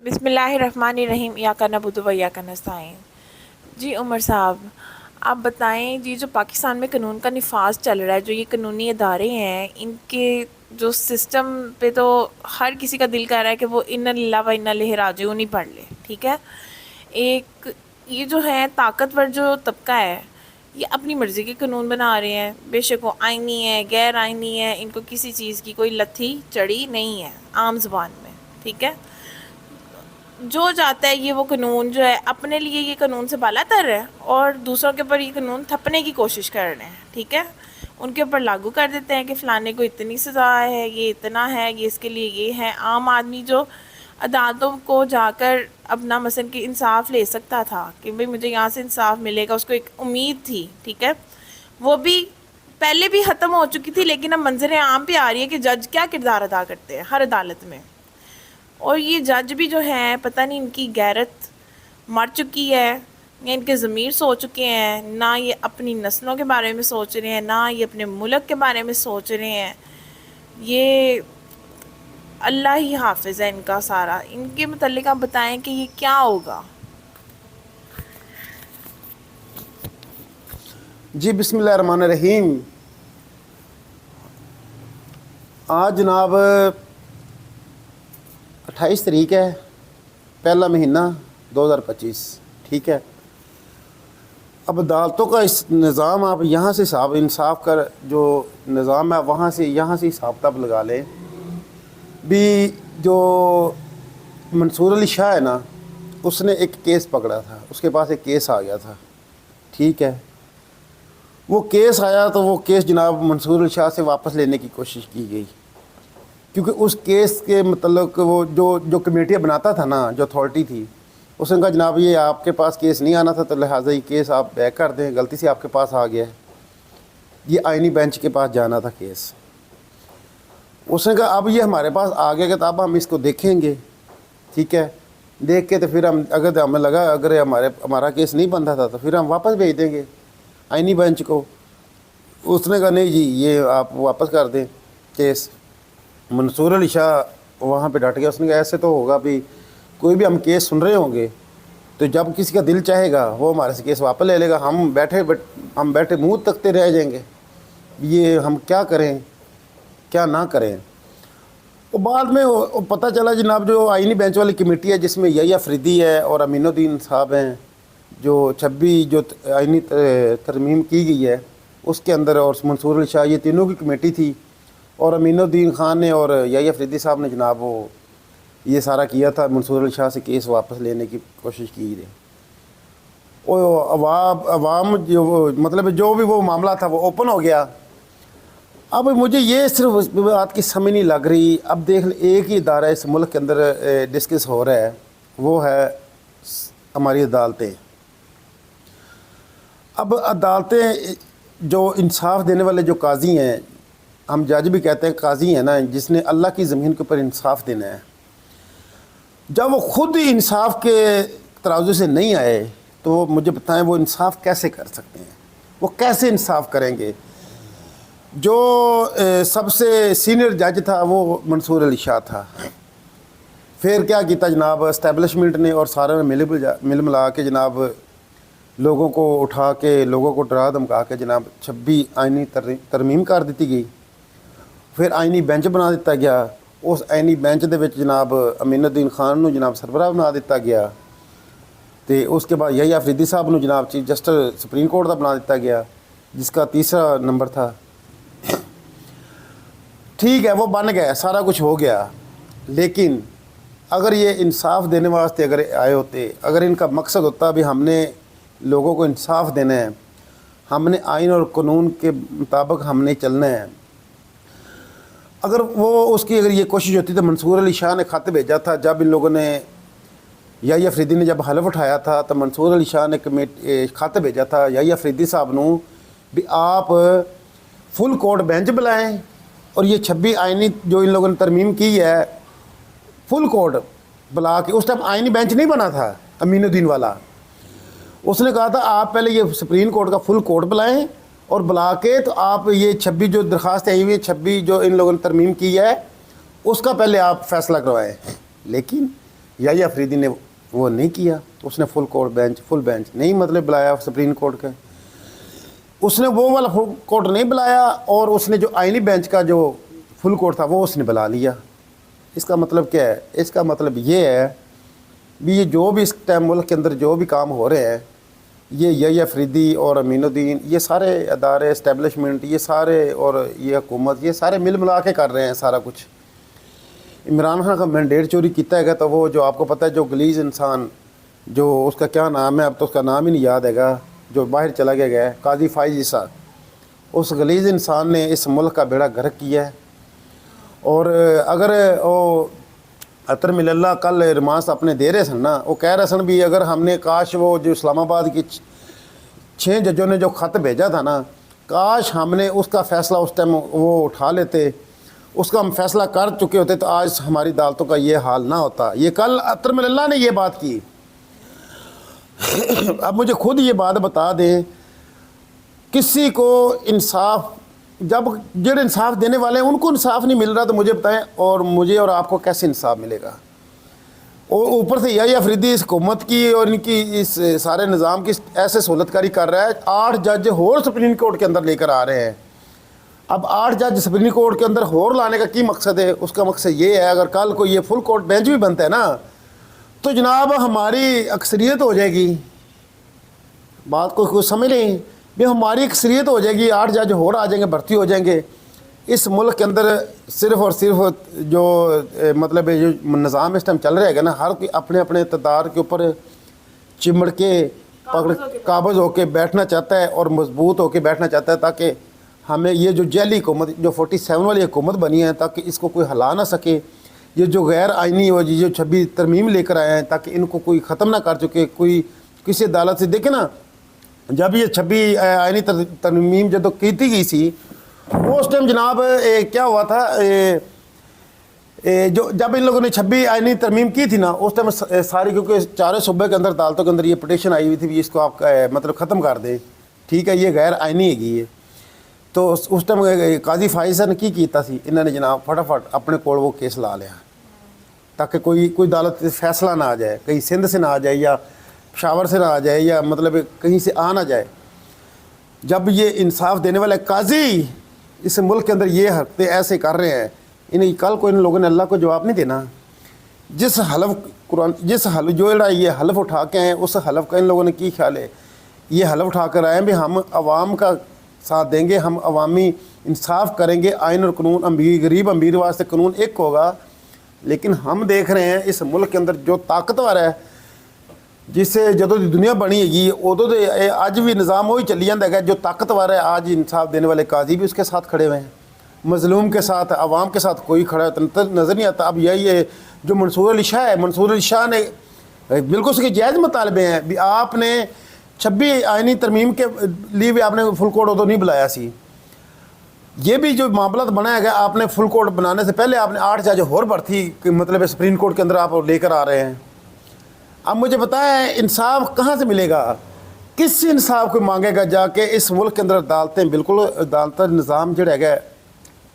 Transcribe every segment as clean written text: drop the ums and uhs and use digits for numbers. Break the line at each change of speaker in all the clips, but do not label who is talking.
بسم اللہ الرحمن الرحیم، یا کا نعبد و یا کا نستعین۔ جی عمر صاحب، آپ بتائیں جی، جو پاکستان میں قانون کا نفاذ چل رہا ہے، جو یہ قانونی ادارے ہیں، ان کے جو سسٹم پہ تو ہر کسی کا دل کر رہا ہے کہ وہ انا للہ و انا الیہ راجعون ہی پڑھ لے، ٹھیک ہے۔ ایک یہ جو ہے طاقتور جو طبقہ ہے، یہ اپنی مرضی کے قانون بنا رہے ہیں، بے شک وہ آئینی ہے غیر آئینی ہے، ان کو کسی چیز کی کوئی لتھی چڑی نہیں ہے عام زبان میں، ٹھیک ہے۔ جو چاہتا ہے یہ وہ قانون جو ہے اپنے لیے یہ قانون سے بالا تر ہے، اور دوسروں کے اوپر یہ قانون تھپنے کی کوشش کر رہے ہیں، ٹھیک ہے۔ ان کے اوپر لاگو کر دیتے ہیں کہ فلانے کو اتنی سزا ہے، یہ اتنا ہے، یہ اس کے لیے یہ ہے۔ عام آدمی جو عدالتوں کو جا کر اپنا مثلا کہ انصاف لے سکتا تھا کہ بھئی مجھے یہاں سے انصاف ملے گا، اس کو ایک امید تھی، ٹھیک ہے، وہ بھی پہلے بھی ختم ہو چکی تھی، لیکن اب منظر عام پہ آ رہی ہے کہ جج کیا کردار ادا کرتے ہیں ہر عدالت میں۔ اور یہ جج بھی جو ہیں پتہ نہیں ان کی غیرت مر چکی ہے یا ان کے ضمیر سو چکے ہیں، نہ یہ اپنی نسلوں کے بارے میں سوچ رہے ہیں، نہ یہ اپنے ملک کے بارے میں سوچ رہے ہیں۔ یہ اللہ ہی حافظ ہے ان کا سارا۔ ان کے متعلق آپ بتائیں کہ یہ کیا ہوگا؟
جی بسم اللہ الرحمن الرحیم۔ آج جناب 28 تاریخ ہے، پہلا مہینہ 2025، ٹھیک ہے۔ اب عدالتوں کا اس نظام آپ یہاں سے حساب انصاف کا جو نظام ہے وہاں سے یہاں سے حساب تب لگا لیں بھی۔ جو منصور علی شاہ ہے نا، اس نے ایک کیس پکڑا تھا، اس کے پاس ایک کیس آ گیا تھا، ٹھیک ہے۔ وہ کیس آیا تو وہ کیس جناب منصور علی شاہ سے واپس لینے کی کوشش کی گئی، کیونکہ اس کیس کے متعلق وہ جو کمیٹیاں بناتا تھا نا، جو اتھارٹی تھی، اس نے کہا جناب یہ آپ کے پاس کیس نہیں آنا تھا، تو لہٰذا یہ کیس آپ بیک کر دیں، غلطی سے آپ کے پاس آ گیا ہے، یہ آئینی بینچ کے پاس جانا تھا کیس۔ اس نے کہا اب یہ ہمارے پاس آ گیا کہ اب ہم اس کو دیکھیں گے، ٹھیک ہے، دیکھ کے تو پھر ہم اگر ہمیں لگا اگر ہمارا کیس نہیں بنتا تھا تو پھر ہم واپس بھیج دیں گے آئینی بینچ کو۔ اس نے کہا نہیں جی یہ آپ واپس کر دیں کیس۔ منصور علی شاہ وہاں پہ ڈٹ گیا، اس نے کہا ایسے تو ہوگا بھی کوئی بھی ہم کیس سن رہے ہوں گے تو جب کسی کا دل چاہے گا وہ ہمارے سے کیس واپس لے لے گا، ہم بیٹھے منہ تکتے رہ جائیں گے، یہ ہم کیا کریں کیا نہ کریں۔ وہ بعد میں پتہ چلا جناب جو آئینی بینچ والی کمیٹی ہے جس میں یحییٰ افریدی ہے اور امین الدین صاحب ہیں، جو 26 جو آئینی ترمیم کی گئی ہے اس کے اندر، اور منصور علی شاہ، یہ تینوں کی کمیٹی تھی، اور امین الدین خان نے اور یحییٰ افریدی صاحب نے جناب وہ یہ سارا کیا تھا، منصور علی شاہ سے کیس واپس لینے کی کوشش کی تھی۔ وہ عوام جو مطلب جو بھی وہ معاملہ تھا وہ اوپن ہو گیا۔ اب مجھے یہ صرف اس بات کی سمجھ نہیں لگ رہی، اب دیکھ ایک ہی ادارہ اس ملک کے اندر ڈسکس ہو رہا ہے، وہ ہے ہماری عدالتیں۔ اب عدالتیں جو انصاف دینے والے جو قاضی ہیں، ہم جج بھی کہتے ہیں قاضی ہیں نا، جس نے اللہ کی زمین کے اوپر انصاف دینا ہے، جب وہ خود انصاف کے ترازو سے نہیں آئے تو مجھے بتائیں وہ انصاف کیسے کر سکتے ہیں، وہ کیسے انصاف کریں گے۔ جو سب سے سینئر جج تھا وہ منصور علی شاہ تھا، پھر کیا کیتا جناب اسٹیبلشمنٹ نے اور سارے نے مل ملا کے جناب لوگوں کو اٹھا کے لوگوں کو ڈرا دھمکا کے جناب 26 آئینی ترمیم کر دیتی گئی، پھر آئینی بینچ بنا دیتا گیا۔ اس آئینی بینچ دے وچ جناب امین الدین خان نو جناب سربراہ بنا دیتا گیا، تے اس کے بعد یحییٰ افریدی صاحب نو جناب چیف جسٹس سپریم کورٹ دا بنا دیتا گیا، جس کا تیسرا نمبر تھا۔ ٹھیک ہے وہ بن گیا، سارا کچھ ہو گیا، لیکن اگر یہ انصاف دینے واسطے اگر آئے ہوتے، اگر ان کا مقصد ہوتا بھی ہم نے لوگوں کو انصاف دینا ہے، ہم نے آئین اور قانون کے مطابق ہم نے چلنا ہے، اگر وہ اس کی اگر یہ کوشش ہوتی تو منصور علی شاہ نے خط بھیجا تھا، جب ان لوگوں نے یحییٰ افریدی نے جب حلف اٹھایا تھا تو منصور علی شاہ نے خط بھیجا تھا یحییٰ افریدی صاحب نو بھی آپ فل کورٹ بینچ بلائیں، اور یہ 26 آئینی جو ان لوگوں نے ترمیم کی ہے فل کورٹ بلا کے، اس ٹائم آئینی بینچ نہیں بنا تھا امین الدین والا، اس نے کہا تھا آپ پہلے یہ سپریم کورٹ کا فل کورٹ بلائیں اور بلا کے تو آپ یہ 26 جو درخواستیں آئی ہوئی ہیں، 26 جو ان لوگوں نے ترمیم کی ہے اس کا پہلے آپ فیصلہ کروائیں۔ لیکن या अफरीदी ने वो नहीं किया, उसने फुल बेंच नहीं मतलब बुलाया सुप्रीम कोर्ट के, उसने वो वाला फुल कोर्ट नहीं बुलाया, और उसने जो आइनी बेंच का जो फुल कोर्ट था वो उसने बुला लिया। इसका मतलब क्या है? इसका मतलब ये है भी ये जो भी इस टाइम मुल्क के अंदर जो भी काम हो रहे हैं, ये अफरीदी और अमीनुद्दीन, ये सारे अदारे इस्टेब्लिशमेंट, ये सारे और ये हुकूमत, ये सारे मिल मिला के कर रहे हैं सारा कुछ। इमरान खान का मैंडेट चोरी किया है तो वो जो आपको पता है, जो गलीज इंसान, जो उसका क्या नाम है, अब तो उसका नाम ही नहीं याद हैगा, जो बाहर चला गया है, काजी फाइज ईसा, उस गलीज इंसान ने इस मुल्क का बेड़ा गर्क किया है। और अगर वो अतर मिल्ला कल रिमांस अपने दे रहे सन ना, वो कह रहे सन भी अगर हमने काश वो जो इस्लामाबाद की 6 जजों ने जो ख़त भेजा था ना, काश हमने उसका फ़ैसला उस टाइम वो उठा लेते, उसका हम फैसला कर चुके होते तो आज हमारी अदालतों का ये हाल ना होता। ये कल अतर मिल्ला ने ये बात की। अब मुझे खुद ये बात बता दें, किसी को इंसाफ, जब जो इंसाफ देने वाले हैं उनको इंसाफ नहीं मिल रहा तो मुझे बताएं, और मुझे और आपको कैसे इंसाफ मिलेगा? और ऊपर से यही अफरीदी इस हुकूमत की और इनकी इस सारे निज़ाम की ऐसे सहूलतकारी कर रहा है। 8 जज और सुप्रीम कोर्ट के अंदर लेकर आ रहे हैं। अब 8 जज सुप्रीम कोर्ट के अंदर और लाने का क्या मकसद है? उसका मकसद ये है, अगर कल को ये फुल कोर्ट बेंच भी बनता है ना, तो जनाब हमारी अक्सरियत हो जाएगी। बात को कुछ समझ लें भी, हमारी अक्सरियत हो जाएगी, 8 जज और आ जाएंगे, भर्ती हो जाएंगे। इस मुल्क के अंदर सिर्फ़ और सिर्फ जो मतलब जो निज़ाम इस टाइम चल रहा है ना, हर कोई अपने अपने इक़्तिदार के ऊपर चिमड़ के पकड़ काबज़ होके बैठना चाहता है और मजबूत होके बैठना चाहता है, ताकि हमें ये जो जैली हुकूमत, जो 47 वाली हुकूमत बनी है, ताकि इसको कोई हिला ना सके। ये जो गैर आइनी और जो 26 तरमीम लेकर आए हैं, ताकि इनको कोई ख़त्म ना कर चुके कोई किसी अदालत से। देखे ना, जब ये 26 आइनी तरमीम जब की गई थी, वो उस टाइम जनाब क्या हुआ था, जो जब इन लोगों ने 26 आइनी तरमीम की थी ना, उस टाइम सारी, क्योंकि 4 सूबे के अंदर अदालतों के अंदर ये पटिशन आई हुई थी भी इसको आप मतलब ख़त्म कर दें, ठीक है, ये गैर आइनी हैगी है। तो उस टाइम काजी फाइज़ ने की किया सी, इन्होंने जनाब फटाफट अपने कोल वो केस ला लिया, ताकि कोई अदालत से फैसला ना आ जाए, कहीं सिंध से ना आ जाए या पेशावर से ना आ जाए, या मतलब कहीं से आ ना जाए। जब ये इंसाफ देने वाले काजी इस मुल्क के अंदर ये हरकतें ऐसे कर रहे हैं, इन्हें कल को इन लोगों ने अल्लाह को जवाब नहीं देना। जिस हलफ कुरान, जिस हल जो ये हलफ उठा के आए, उस हलफ का इन लोगों ने की ख्याल है? ये हलफ उठा कर आए भी हम अवाम का साथ देंगे, हम अवामी इंसाफ करेंगे, आइन और कानून, अमीर गरीब अमीर वास्ते कानून एक होगा। लेकिन हम देख रहे हैं इस मुल्क के अंदर जो ताकतवर है, जिससे जदों की दुनिया बनी हैगी उदों तो अज भी निज़ाम वही चली जाता है। जो ताकतवर है, आज इंसाफ देने वाले काजी भी उसके साथ खड़े हुए हैं, मजलूम के साथ, अवाम के साथ कोई खड़ा नज़र नहीं आता। अब यही है जो मंसूर अली शाह है, मंसूर अली शाह ने बिल्कुल उसके जायज़ मुतालबे हैं भी आपने 26 आइनी तरमीम के लिए भी आपने फुल कोर्ट उदों नहीं बुलाया सी। ये भी जो मामला बनाया गया, आपने फुल कोर्ट बनाने से पहले आपने 8 जज और भर्ती मतलब सुप्रीम कोर्ट के अंदर आप लेकर आ रहे हैं। अब मुझे बताएं इंसाफ कहाँ से मिलेगा? किस इंसाफ को मांगेगा जाके? इस मुल्क के अंदर अदालतें बिल्कुल, अदालत निज़ाम जो है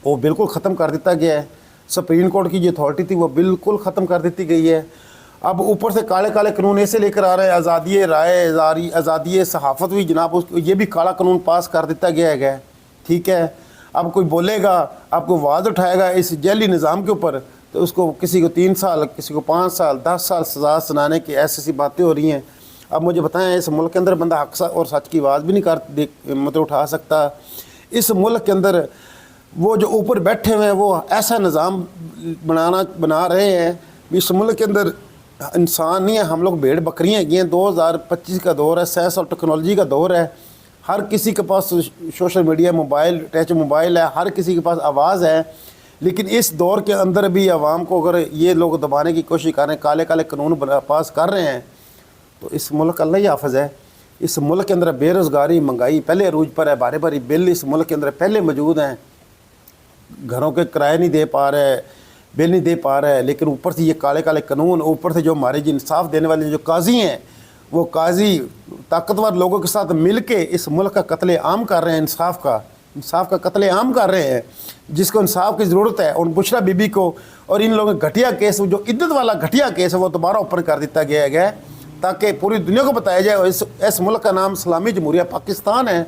वो बिल्कुल ख़त्म कर दिया गया है। सुप्रीम कोर्ट की जो अथॉरिटी थी वो बिल्कुल ख़त्म कर दी गई है। अब ऊपर से काले काले कानून ऐसे लेकर आ रहे हैं, आज़ादी राय, आज़ादी सहाफ़त भी जनाब उसको ये भी काला कानून पास कर दिया गया है, ठीक है। अब कोई बोलेगा, आपको आवाज़ उठाएगा इस जेली निज़ाम के ऊपर, तो उसको किसी को 3 साल, किसी को 5 साल, 10 साल सज़ा सुनाने की ऐसी बातें हो रही हैं। अब मुझे बताएं, इस मुल्क के अंदर बंदा हक और सच की आवाज़ भी नहीं मतलब उठा सकता। इस मुल्क के अंदर वो जो ऊपर बैठे हुए हैं वो ऐसा निज़ाम बना रहे हैं, इस मुल्क के अंदर इंसान नहीं है, हम लोग भेड़ बकरियाँ हैं। 2025 का दौर है, साइंस और टेक्नोलॉजी का दौर है, हर किसी के पास social media, mobile, touch mobile है, हर किसी के पास आवाज़ है। लेकिन इस दौर के अंदर भी आवाम को अगर ये लोग दबाने की कोशिश कर रहे हैं, काले काले कानून पास कर रहे हैं, तो इस मुल्क अल्लाह ही हाफ़िज़ है। इस मुल्क के अंदर बेरोज़गारी, महंगाई पहले अरूज पर है, बारी बारी बिल इस मुल्क के अंदर पहले मौजूद हैं, घरों के किराए नहीं दे पा रहे, बिल नहीं दे पा रहे। लेकिन ऊपर से ये काले काले कानून, ऊपर से जो हमारे जो इंसाफ देने वाले जो काजी हैं, वो काजी ताकतवर लोगों के साथ मिल के इस मुल्क का कत्ले आम कर रहे हैं, इंसाफ का कत्ले आम कर रहे हैं। जिसको इंसाफ की ज़रूरत है, उन बुशरा बीबी को और इन लोगों ने घटिया केस, जो इद्दत वाला घटिया केस है वो दोबारा ओपन कर दिया गया है ताकि पूरी दुनिया को बताया जाए इस मुल्क का नाम इस्लामी जमहूरिया पाकिस्तान है।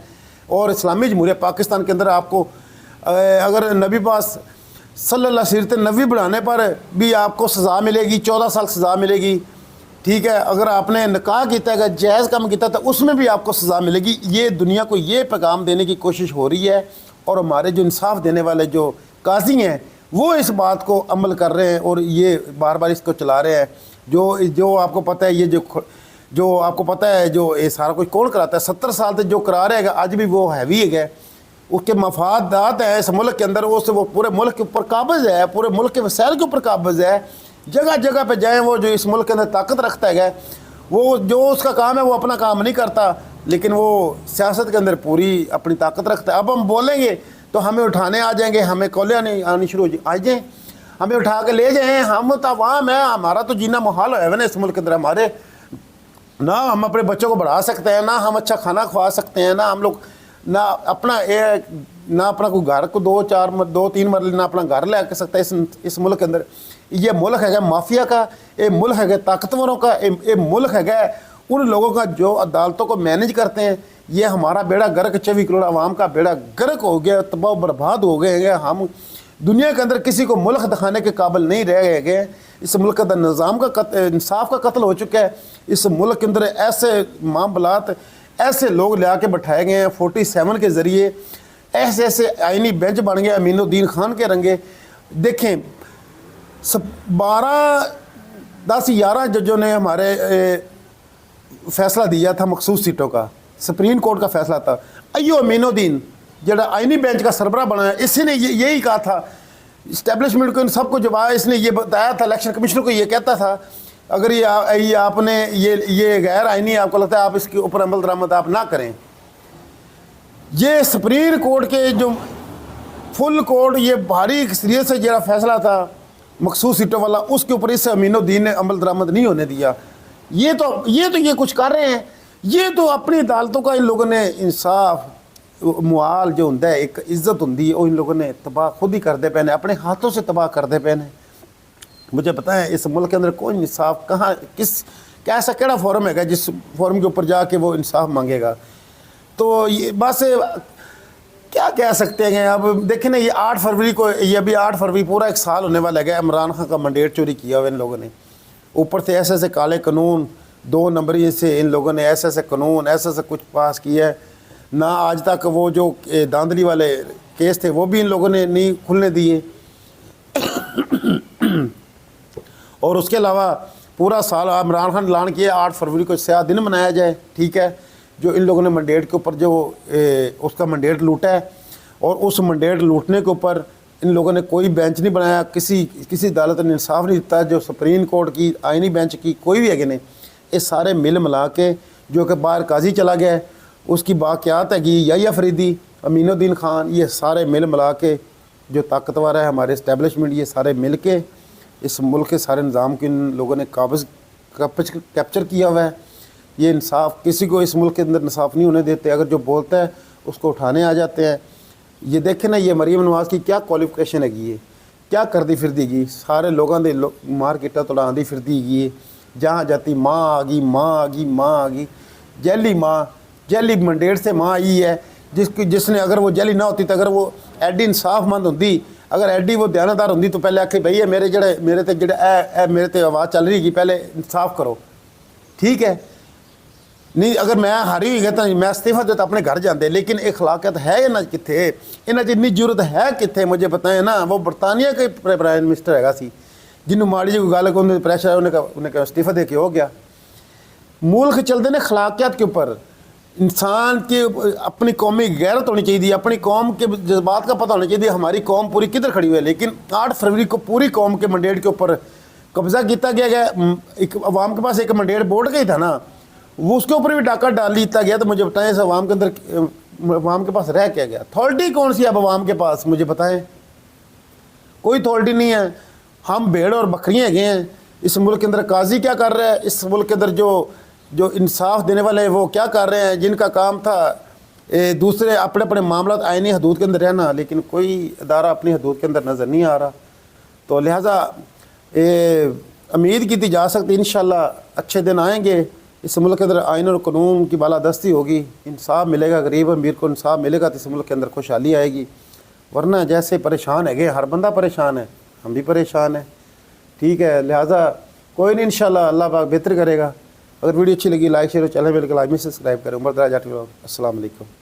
और इस्लामी जमहूरिया पाकिस्तान के अंदर आपको अगर नबी पास सल्लल्लाहु अलैहि वसल्लम नबी बढ़ाने पर भी आपको सज़ा मिलेगी, 14 साल सज़ा मिलेगी, ठीक है। अगर आपने निकाह किया है, जायज़ काम किया तो उसमें भी आपको सज़ा मिलेगी। ये दुनिया को ये पैगाम देने की कोशिश हो रही है और हमारे जो इंसाफ देने वाले जो काजी हैं वो इस बात को अमल कर रहे हैं और ये बार बार इसको चला रहे हैं। जो आपको पता है, ये जो आपको पता है, जो ये सारा कुछ कौन कराता है, 70 साल तक जो करा रहेगा आज भी वो हैवी है, उसके मफादात हैं इस मुल्क के अंदर, वो पूरे मुल्क के ऊपर काबिज़ है, पूरे मुल्क के वसाइल के ऊपर काबिज़ है। जगह जगह पे जाएँ, वो जो इस मुल्क के अंदर ताकत रखता है, वो जो उसका काम है वो अपना काम नहीं करता, लेकिन वो सियासत के अंदर पूरी अपनी ताकत रखता है। अब हम बोलेंगे तो हमें उठाने आ जाएंगे, हमें कौलियाँ नहीं आनी शुरू हो आ जाएँ, हमें उठा के ले जाएँ, हम तो अवाम है, हमारा तो जीना मुहाल है ना इस मुल्क के अंदर। हमारे ना हम अपने बच्चों को बढ़ा सकते हैं, ना हम अच्छा खाना खवा सकते हैं, ना हम लोग ना अपना कोई घर को 2-3 मरले ना अपना घर ले सकता है इस मुल्क के अंदर। ये मुल्क है माफिया का, ये मुल्क है ताकतवरों का, ये मुल्क है उन लोगों का जो अदालतों को मैनेज करते हैं। ये हमारा बेड़ा गर्क, 24 करोड़ आवाम का बेड़ा गर्क हो गया, तबाह बर्बाद हो गए हैं। हम दुनिया के अंदर किसी को मुल्क दिखाने के काबिल नहीं रह गए। इस मुल्क के अंदर निज़ाम का इंसाफ का कत्ल हो चुका है। इस मुल्क के अंदर ऐसे मामलात, ऐसे लोग ले आके बैठाए गए हैं 47 के ज़रिए, ऐसे ऐसे आइनी बेंच बन गए अमीनुद्दीन खान के रंगे। देखें 10-11 जजों ने हमारे फैसला दिया था मखसूस सीटों का, सुप्रीम कोर्ट का फैसला था। अयो अमीनुद्दीन जरा आइनी बेंच का सरबराह बनाया, इसने यही कहा था इस्टेब्लिशमेंट को, इन सबको जवाब इसने ये बताया था, इलेक्शन कमिश्नर को ये कहता था अगर ये आपने ये गैर आइनी आपको लगता है आप इसके ऊपर अमल दरामद आप ना करें। ये सुप्रीम कोर्ट के जो फुल कोर्ट ये भारी सीरियस से जरा फैसला था मखसूस सीटों वाला, उसके ऊपर इस अमीनुद्दीन ने अमल दरामद नहीं होने दिया। ये कुछ कर रहे हैं, ये तो अपनी अदालतों का इन लोगों ने इंसाफ मुआल जो होंगे एक इज्जत होंगी वो इन लोगों ने तबाह खुद ही करते पे ने, अपने हाथों से तबाह करते पे ने। मुझे पता है इस मुल्क के अंदर कोई इंसाफ कहाँ कैसा केड़ा फोरम है जिस फोरम के ऊपर जाके वो इंसाफ मांगेगा। तो ये बस क्या कह सकते हैं। अब देखें ना, ये 8 फरवरी को, ये अभी 8 फरवरी पूरा 1 साल होने वाला है इमरान खान का मैंडेट चोरी किया हुआ इन लोगों ने। ऊपर से ऐसे ऐसे काले कानून 2 नंबरी से इन लोगों ने ऐसे ऐसे कानून ऐसे कुछ पास किया है ना। आज तक वो जो धांधली वाले केस थे वो भी इन लोगों ने नहीं खुलने दिए। और उसके अलावा पूरा साल इमरान खान ऐलान किया 8 फरवरी को स्याह दिन मनाया जाए, ठीक है। जो इन लोगों ने मैंडेट के ऊपर जो उसका मैंडेट लूटा है और उस मैंडेट लूटने के ऊपर इन लोगों ने कोई बेंच नहीं बनाया, किसी अदालत ने इंसाफ नहीं दिता। जो सुप्रीम कोर्ट की आइनी बेंच की कोई भी है नहीं, ये सारे मिल मिला के जो कि बाहर काजी चला गया है उसकी बाक़ियात है कि याहिया फरीदी, अमीनुद्दीन खान, ये सारे मिल मिला के जो ताकतवर है हमारे इस्टेब्लिशमेंट, ये सारे मिल के इस मुल्क के सारे निज़ाम को इन लोगों ने कैप्चर किया हुआ है। ये इंसाफ किसी को इस मुल्क के अंदर इंसाफ नहीं होने देते। अगर जो बोलता है उसको उठाने आ जाते हैं। ये देखें ना, ये मरीम नवाज़ की क्या क्वालिफिकेशन हैगी, ये क्या करती फिरदीगी, सारे लोगों के मार्केटा तोड़ाती फिरदीगी, जहाँ जाती माँ आ गई, जैली मैंडेट से माँ आई है जिसने अगर वो जैली ना होती तो अगर वो एडी इंसाफमंद होंगी, अगर एडी वो दयानतदार होंगी तो पहले आखे भई मेरे ते आवाज़ चल रही है पहले इंसाफ करो, ठीक है। नहीं अगर मैं हारी गया तो मैं इस्तीफा देता अपने घर जाते। लेकिन अखलाकियत है इन्हें कितने, इन्हें इन्नी जरूरत है कितने, मुझे बताएं ना। वो बरतानिया के प्राइम मिनिस्टर है जिन्होंने माड़ी जी कोई गल को प्रैशर उन्हें इस्तीफा दे के हो गया। मुल्क चलते हैं अखलाकियत के ऊपर। इंसान की अपनी कौमी गैरत होनी चाहिए, अपनी कौम के जज्बात का पता होना चाहिए हमारी कौम पूरी किधर खड़ी हुई है। लेकिन 8 फरवरी को पूरी कौम के मैंडेट के ऊपर कब्जा किया गया। एक अवाम के पास एक मैंडेट बोर्ड का ही था ना, वो उसके ऊपर भी डाका डाल दिया गया। तो मुझे बताएं इस अवाम के अंदर अवाम के पास रह क्या गया? अथॉरिटी कौन सी अब अवाम के पास, मुझे बताएं। कोई अथॉरिटी नहीं है। हम भेड़ और बकरियाँ हैं इस मुल्क के अंदर। काजी क्या कर रहा है इस मुल्क के अंदर, जो इंसाफ देने वाले हैं वो क्या कर रहे हैं, जिनका काम था दूसरे अपने अपने मामला आईनी हदूद के अंदर रहना। लेकिन कोई अदारा अपनी हदूद के अंदर नज़र नहीं आ रहा। تو لہٰذا امید کی جا سکتی انشاءاللہ اچھے دن آئیں گے، اس ملک کے اندر آئین اور قانون کی بالادستی ہوگی، انصاف ملے گا، غریب امیر کو انصاف ملے گا تو اس ملک کے اندر خوشحالی آئے گی۔ ورنہ جیسے پریشان ہے گے، ہر بندہ پریشان ہے، ہم بھی پریشان ہیں، ٹھیک ہے۔ لہٰذا کوئی نہیں، انشاءاللہ اللہ پاک بہتر کرے گا۔ اگر ویڈیو اچھی لگی لائک شیئر اور چینل میں لائک سبسکرائب کریں۔ عمر دراز جاٹ ولاگ۔ السلام علیکم۔